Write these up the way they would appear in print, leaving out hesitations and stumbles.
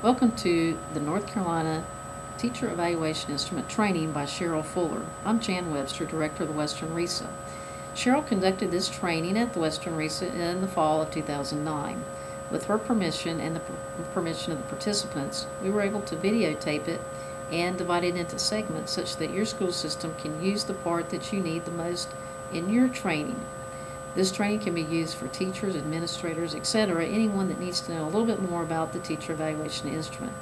Welcome to the North Carolina Teacher Evaluation Instrument Training by Cheryl Fuller. I'm Jan Webster, Director of the Western RESA. Cheryl conducted this training at the Western RESA in the fall of 2009. With her permission and the permission of the participants, we were able to videotape it and divide it into segments such that your school system can use the part that you need the most in your training. This training can be used for teachers, administrators, etc., anyone that needs to know a little bit more about the teacher evaluation instrument.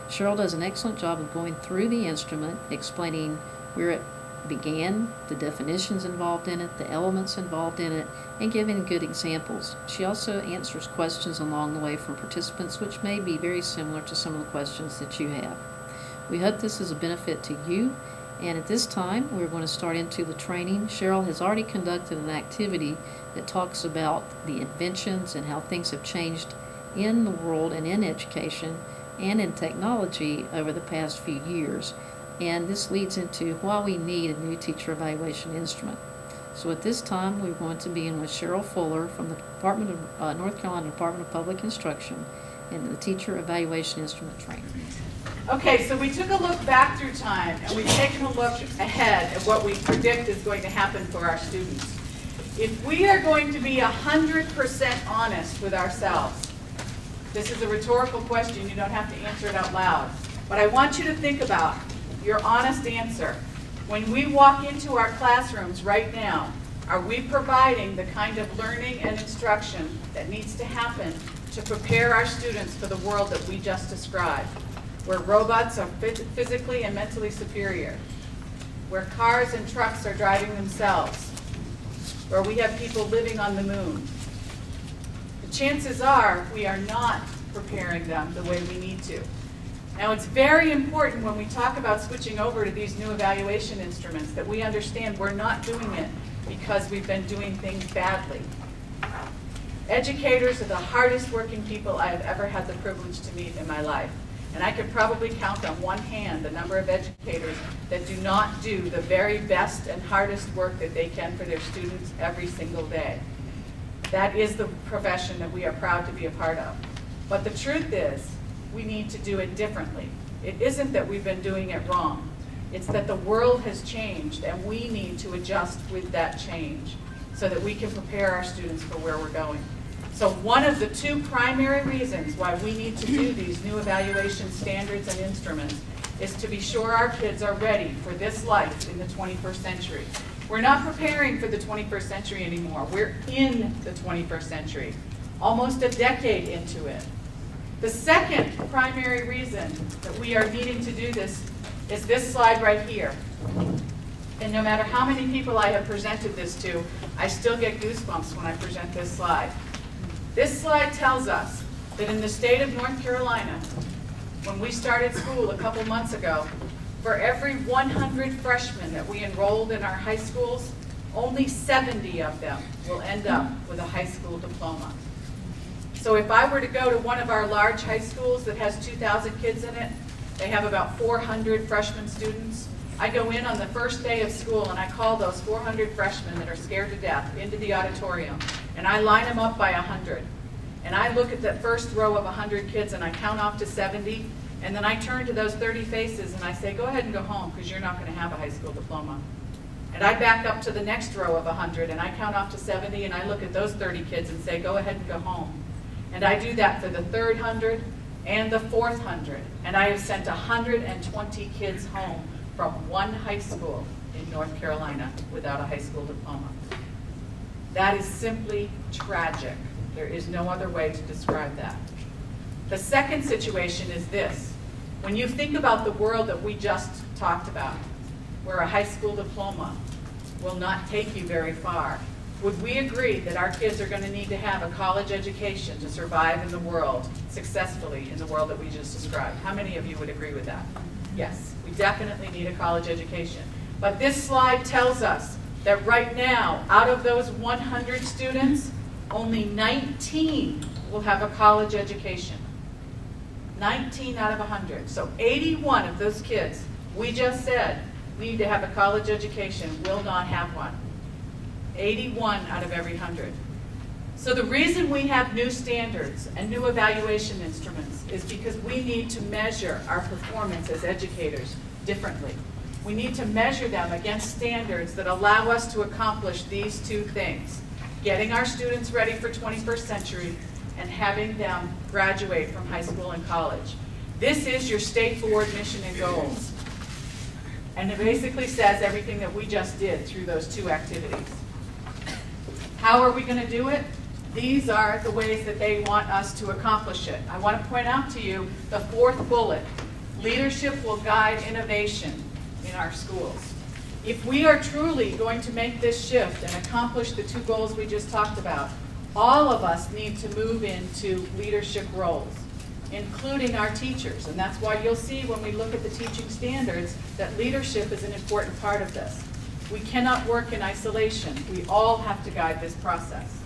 Cheryl does an excellent job of going through the instrument, explaining where it began, the definitions involved in it, the elements involved in it, and giving good examples. She also answers questions along the way from participants, which may be very similar to some of the questions that you have. We hope this is a benefit to you. And at this time, we're going to start into the training. Cheryl has already conducted an activity that talks about the inventions and how things have changed in the world and in education and in technology over the past few years. And this leads into why we need a new teacher evaluation instrument. So at this time, we're going to begin with Cheryl Fuller from the North Carolina Department of Public Instruction and the Teacher Evaluation Instrument Training. Okay, so we took a look back through time, and we've taken a look ahead at what we predict is going to happen for our students. If we are going to be 100% honest with ourselves, this is a rhetorical question, you don't have to answer it out loud, but I want you to think about your honest answer. When we walk into our classrooms right now, are we providing the kind of learning and instruction that needs to happen to prepare our students for the world that we just described? Where robots are physically and mentally superior, where cars and trucks are driving themselves, where we have people living on the moon. The chances are we are not preparing them the way we need to. Now, it's very important when we talk about switching over to these new evaluation instruments that we understand we're not doing it because we've been doing things badly. Educators are the hardest working people I have ever had the privilege to meet in my life. And I could probably count on one hand the number of educators that do not do the very best and hardest work that they can for their students every single day. That is the profession that we are proud to be a part of. But the truth is, we need to do it differently. It isn't that we've been doing it wrong. It's that the world has changed and we need to adjust with that change so that we can prepare our students for where we're going. So one of the two primary reasons why we need to do these new evaluation standards and instruments is to be sure our kids are ready for this life in the 21st century. We're not preparing for the 21st century anymore. We're in the 21st century, almost a decade into it. The second primary reason that we are needing to do this is this slide right here. And no matter how many people I have presented this to, I still get goosebumps when I present this slide. This slide tells us that in the state of North Carolina, when we started school a couple months ago, for every 100 freshmen that we enrolled in our high schools, only 70 of them will end up with a high school diploma. So if I were to go to one of our large high schools that has 2,000 kids in it, they have about 400 freshman students. I go in on the first day of school and I call those 400 freshmen that are scared to death into the auditorium. And I line them up by 100. And I look at that first row of 100 kids and I count off to 70. And then I turn to those 30 faces and I say, go ahead and go home because you're not going to have a high school diploma. And I back up to the next row of 100 and I count off to 70 and I look at those 30 kids and say, go ahead and go home. And I do that for the third 100 and the fourth 100. And I have sent 120 kids home from one high school in North Carolina without a high school diploma. That is simply tragic. There is no other way to describe that. The second situation is this. When you think about the world that we just talked about, where a high school diploma will not take you very far, would we agree that our kids are going to need to have a college education to survive in the world successfully in the world that we just described? How many of you would agree with that? Yes, we definitely need a college education. But this slide tells us that right now, out of those 100 students, only 19 will have a college education. 19 out of 100. So 81 of those kids we just said need to have a college education will not have one. 81 out of every 100. So the reason we have new standards and new evaluation instruments is because we need to measure our performance as educators differently. We need to measure them against standards that allow us to accomplish these two things: getting our students ready for 21st century and having them graduate from high school and college. This is your state board mission and goals. And it basically says everything that we just did through those two activities. How are we going to do it? These are the ways that they want us to accomplish it. I want to point out to you the fourth bullet. Leadership will guide innovation in our schools. If we are truly going to make this shift and accomplish the two goals we just talked about, all of us need to move into leadership roles, including our teachers. And that's why you'll see when we look at the teaching standards that leadership is an important part of this. We cannot work in isolation. We all have to guide this process.